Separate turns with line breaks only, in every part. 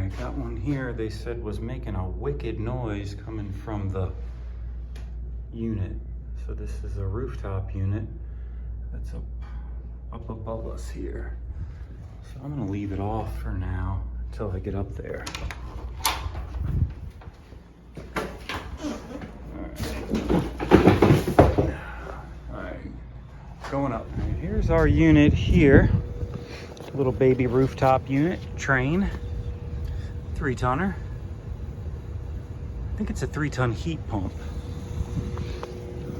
right, got one here they said was making a wicked noise coming from the unit. So this is a rooftop unit that's up above us here. So I'm gonna leave it off for now until I get up there. All right, going up. Right, here's our unit here. Little baby rooftop unit, Trane, 3-tonner. I think it's a 3-ton heat pump.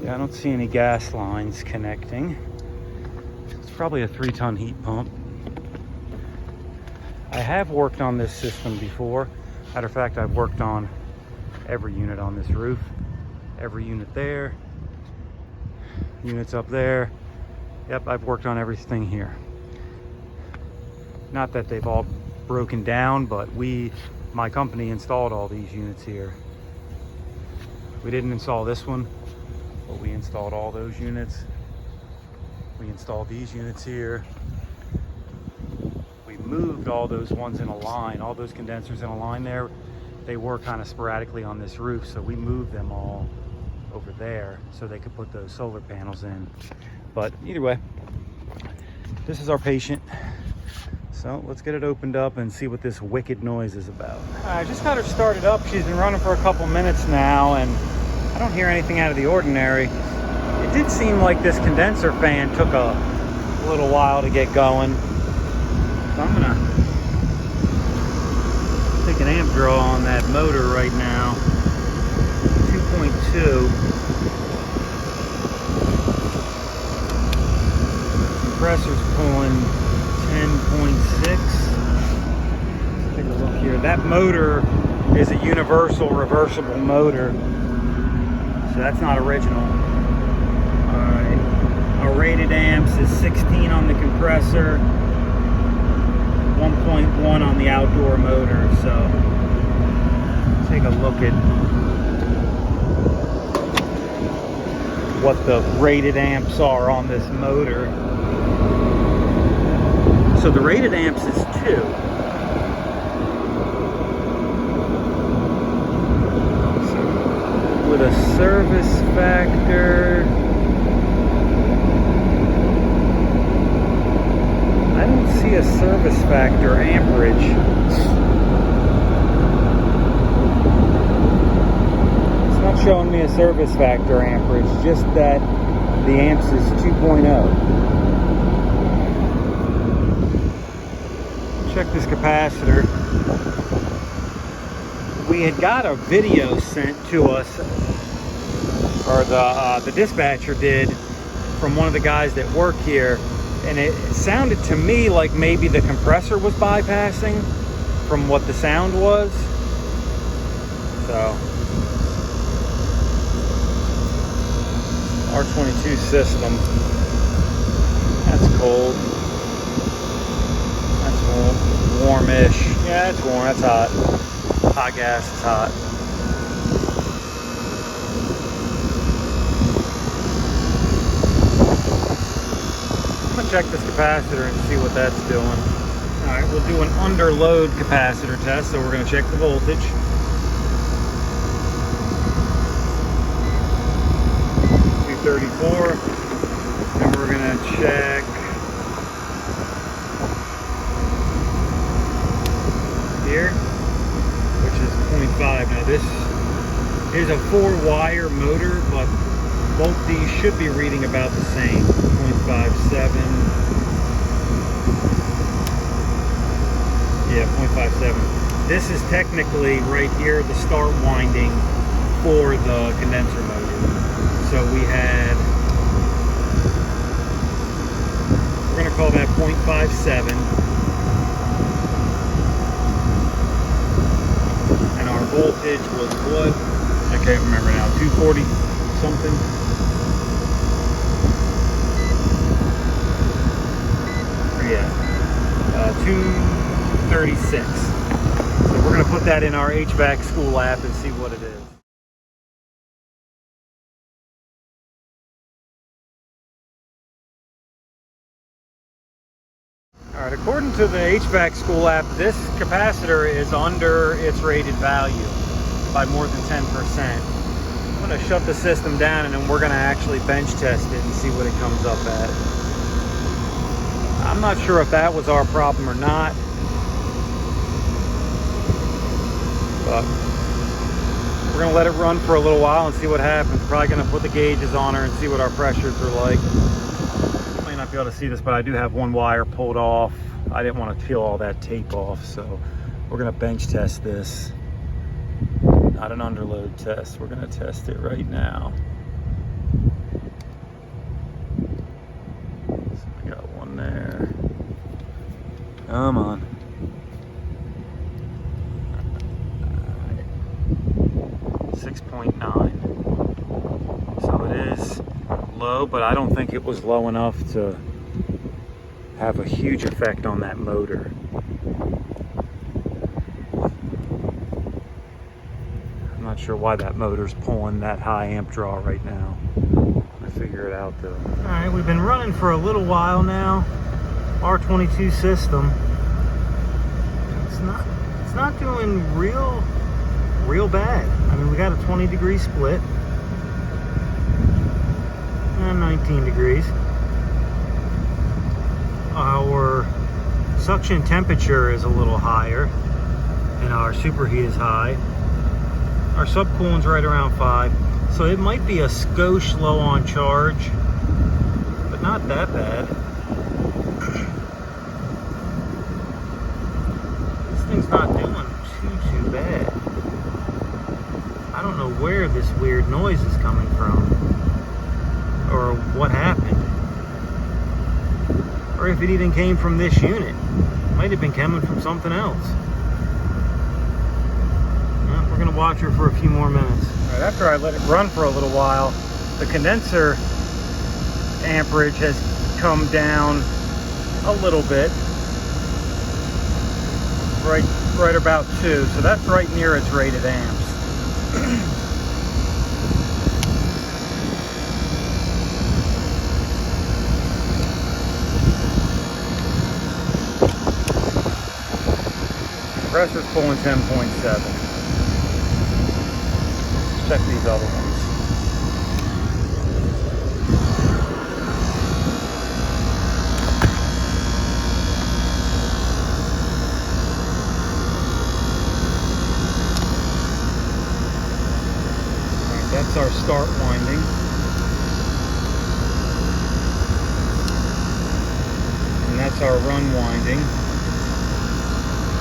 Yeah, I don't see any gas lines connecting. It's probably a 3-ton heat pump. I have worked on this system before. Matter of fact, I've worked on every unit on this roof. Every unit there, units up there. Yep, I've worked on everything here. Not that they've all broken down, but my company installed all these units here. We didn't install this one, but we installed all those units. We installed these units here. We moved all those ones in a line, all those condensers in a line there. They were kind of sporadically on this roof, so we moved them all over there so they could put those solar panels in. But either way, this is our patient. So let's get it opened up and see what this wicked noise is about. I just got her started up. She's been running for a couple minutes now, and I don't hear anything out of the ordinary. It did seem like this condenser fan took a little while to get going. So I'm gonna take an amp draw on that motor right now. 2.2. Compressor's pulling 10.6. Take a look here. That motor is a universal reversible motor, so that's not original. Alright, our rated amps is 16 on the compressor, 1.1 on the outdoor motor. So take a look at what the rated amps are on this motor. So the rated amps is 2. So with a service factor, I don't see a service factor amperage. It's not showing me a service factor amperage, just that the amps is 2.0. Check this capacitor. We had got a video sent to us, or the dispatcher did, from one of the guys that work here, and it sounded to me like maybe the compressor was bypassing from what the sound was. So R22 system. That's cold. Warmish. Yeah, it's warm. That's hot. Hot gas is hot. I'm gonna check this capacitor and see what that's doing. Alright, we'll do an under load capacitor test, so we're gonna check the voltage. .234. And we're gonna check here, which is 0.5. Now this is a 4-wire motor, but both these should be reading about the same. 0.57. Yeah, 0.57. This is technically right here the start winding for the condenser motor. So we had, we're going to call that 0.57. Voltage was what? I can't remember now. 240 something. Yeah. 236. So we're going to put that in our HVAC school app and see what it is. All right, according to the HVAC school app, this capacitor is under its rated value by more than 10%. I'm gonna shut the system down and then we're gonna actually bench test it and see what it comes up at. I'm not sure if that was our problem or not, but we're gonna let it run for a little while and see what happens. Probably gonna put the gauges on her and see what our pressures are like. You might not be able to see this, but I do have one wire pulled off. I didn't want to peel all that tape off, so we're gonna bench test this. Not an underload test. We're gonna test it right now. So we got one there. Come on. 6.9. So it is low, but I don't think it was low enough to have a huge effect on that motor. I'm not sure why that motor's pulling that high amp draw right now. I figure it out though. All right, we've been running for a little while now. R22 system. It's not doing real bad. I mean, we got a 20-degree split and 19 degrees. Our suction temperature is a little higher and our superheat is high. Our subcoolant's right around 5, so it might be a skosh low on charge, but not that bad. This thing's not doing too bad. I don't know where this weird noise is coming from or what happened, or if it even came from this unit. It might have been coming from something else. Well, we're gonna watch her for a few more minutes. All right, after I let it run for a little while, the condenser amperage has come down a little bit, right about 2, so that's right near its rated amps. Compressor's pulling 10.7. Let's check these other ones. That's our start winding. And that's our run winding.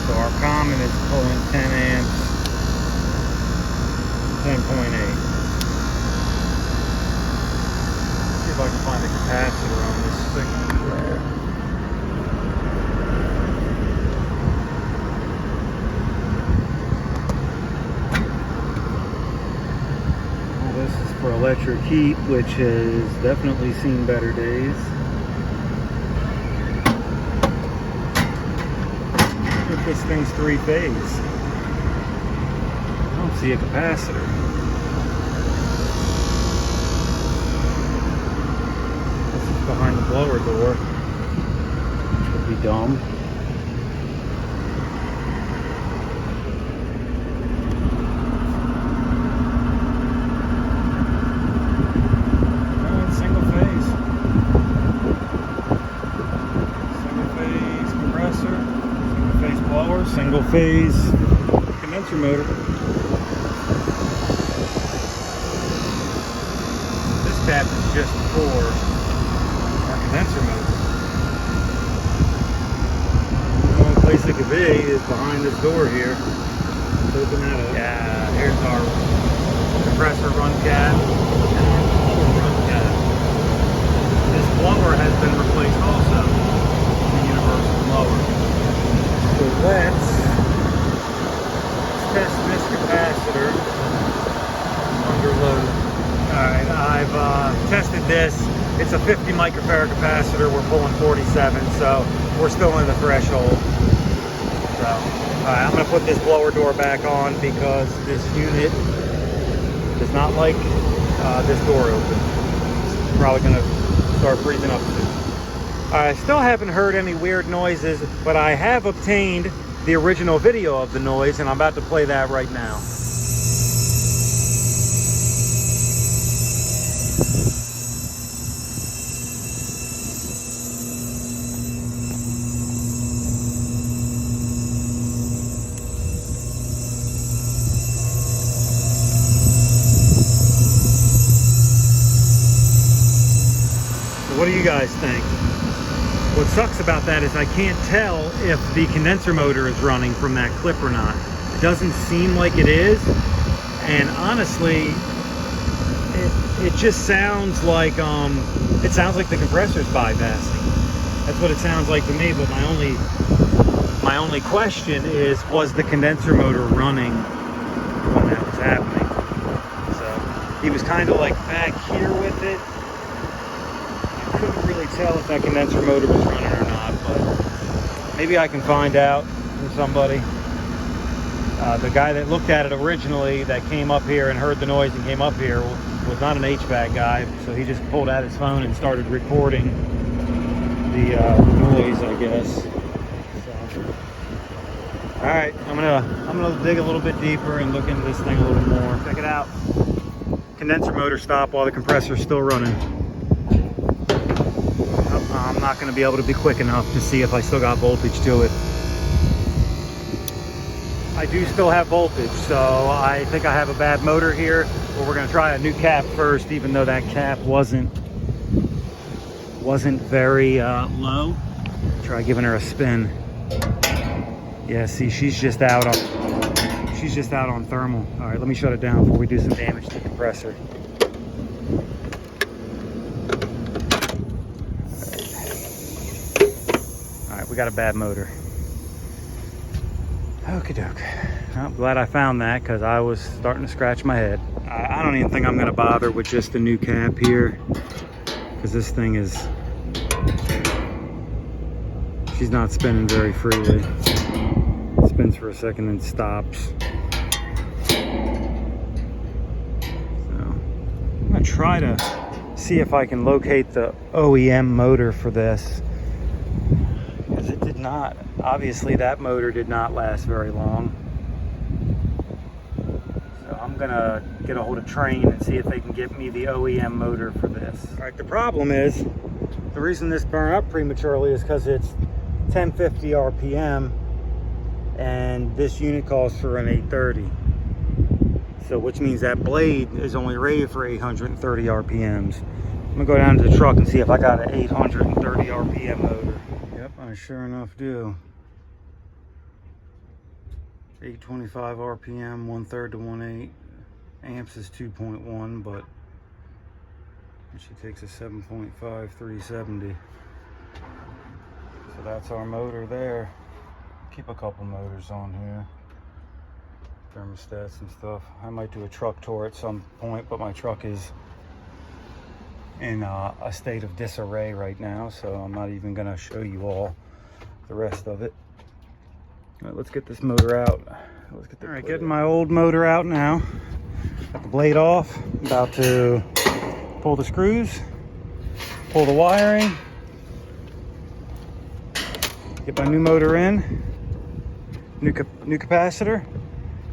So our common is pulling 10 amps, 10.8. See if I can find a capacitor on this signal there. This is for electric heat, which has definitely seen better days. If this thing's 3-phase, I don't see a capacitor. This is behind the blower door, which would be dumb. Single phase condenser motor. This cap is just for our condenser motor. The only place it could be is behind this door here. Let's open that up. Yeah, here's our compressor run cap and our blower run cap. This blower has been replaced also, the universal blower. So let's test this capacitor under load. Alright, I've tested this. It's a 50 microfarad capacitor. We're pulling 47, so we're still in the threshold. So, alright, I'm going to put this blower door back on because this unit does not like this door open. It's probably going to start freezing up soon. I still haven't heard any weird noises, but I have obtained the original video of the noise, and I'm about to play that right now. So what do you guys think? What sucks about that is I can't tell if the condenser motor is running from that clip or not. It doesn't seem like it is, and honestly, it just sounds like the compressor's bypassing. That's what it sounds like to me. But my only question is, was the condenser motor running when that was happening? So he was kind of like back here with it. Couldn't really tell if that condenser motor was running or not, but maybe I can find out from somebody. The guy that looked at it originally, that came up here and heard the noise and came up here, was not an HVAC guy, so he just pulled out his phone and started recording the noise, I guess. So, all right, I'm gonna dig a little bit deeper and look into this thing a little more. Check it out. Condenser motor stopped while the compressor's still running. I'm not going to be able to be quick enough to see if I still got voltage to it. I do still have voltage, so I think I have a bad motor here, but we're going to try a new cap first, even though that cap wasn't very low. Try giving her a spin. Yeah, see, she's just out on thermal. All right, let me shut it down before we do some damage to the compressor. We got a bad motor. Okie doke. I'm glad I found that, because I was starting to scratch my head. I don't even think I'm going to bother with just the new cap here, because this thing is, she's not spinning very freely. It spins for a second and stops. So I'm going to try to see if I can locate the OEM motor for this. It did not, obviously that motor did not last very long. So I'm gonna get a hold of Trane and see if they can get me the OEM motor for this. All right, the problem is, the reason this burned up prematurely is because it's 1050 RPM and this unit calls for an 830. So which means that blade is only rated for 830 RPMs. I'm gonna go down to the truck and see if I got an 830 RPM motor. Yep, I sure enough do. 825 RPM, 1/3 to 1/8. Amps is 2.1, but she takes a 7.5 370. So that's our motor there. Keep a couple motors on here. Thermostats and stuff. I might do a truck tour at some point, but my truck is in a state of disarray right now, so I'm not even gonna show you all the rest of it. All right, let's get this motor out. All right, getting my old motor out now. Got the blade off. About to pull the screws, pull the wiring, get my new motor in, new capacitor.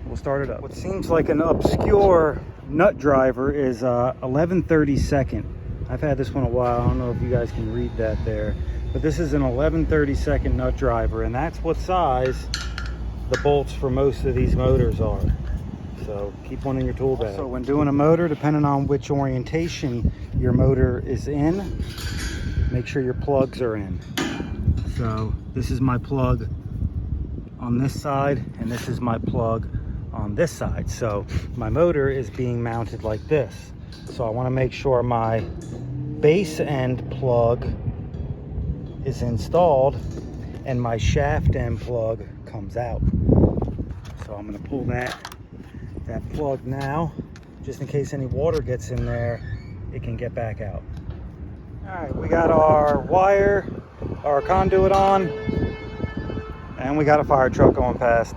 We'll start it up. What seems like an obscure nut driver is 11/32. I've had this one a while. I don't know if you guys can read that there, but this is an 11/32 nut driver, and that's what size the bolts for most of these motors are. So keep one in your tool bag. So when doing a motor, depending on which orientation your motor is in, make sure your plugs are in. So this is my plug on this side, and this is my plug on this side. So my motor is being mounted like this. So I want to make sure my base end plug is installed and my shaft end plug comes out. So I'm going to pull that plug now, just in case any water gets in there, it can get back out. All right, we got our wire, our conduit on, and we got a fire truck going past.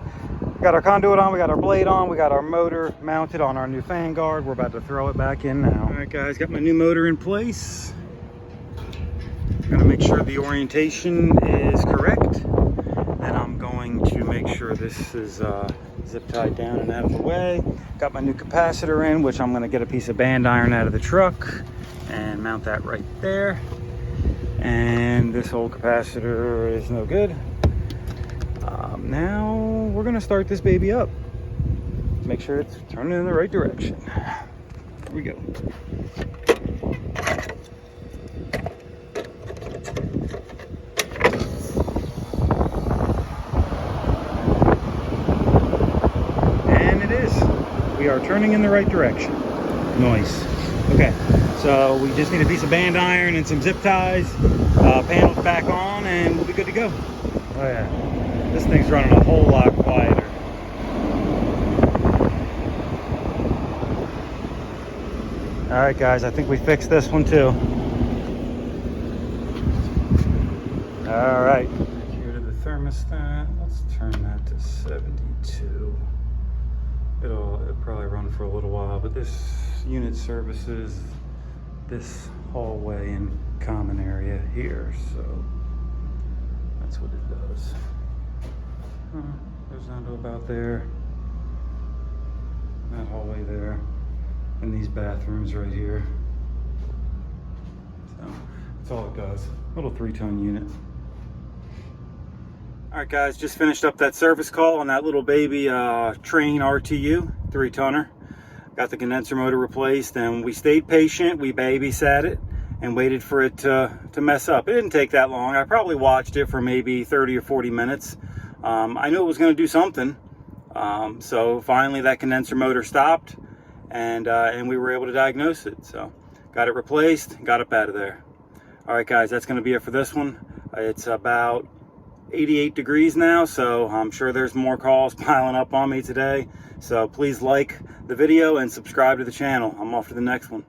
We got our conduit on, we got our blade on, we got our motor mounted on our new fan guard. We're about to throw it back in now. All right guys, got my new motor in place. gonna make sure the orientation is correct. Then I'm going to make sure this is zip tied down and out of the way. Got my new capacitor in, which I'm gonna get a piece of band iron out of the truck and mount that right there. And this old capacitor is no good. Now we're gonna start this baby up. Make sure it's turning in the right direction. Here we go. And it is. We are turning in the right direction. Nice. Okay, so we just need a piece of band iron and some zip ties, panels back on, and we'll be good to go. Oh yeah, this thing's running a whole lot quieter. All right, guys, I think we fixed this one too. All right, here to the thermostat. Let's turn that to 72. It'll probably run for a little while, but this unit services this hallway and common area here, so that's what it does. Goes down to about there, that hallway there, and these bathrooms right here. So that's all it does. Little 3-ton unit. All right, guys, just finished up that service call on that little baby Trane RTU 3-tonner. Got the condenser motor replaced, and we stayed patient. We babysat it and waited for it to mess up. It didn't take that long. I probably watched it for maybe 30 or 40 minutes. I knew it was going to do something. So finally that condenser motor stopped, and we were able to diagnose it. So got it replaced, got it out of there. All right, guys, that's going to be it for this one. It's about 88 degrees now, so I'm sure there's more calls piling up on me today. So please like the video and subscribe to the channel. I'm off to the next one.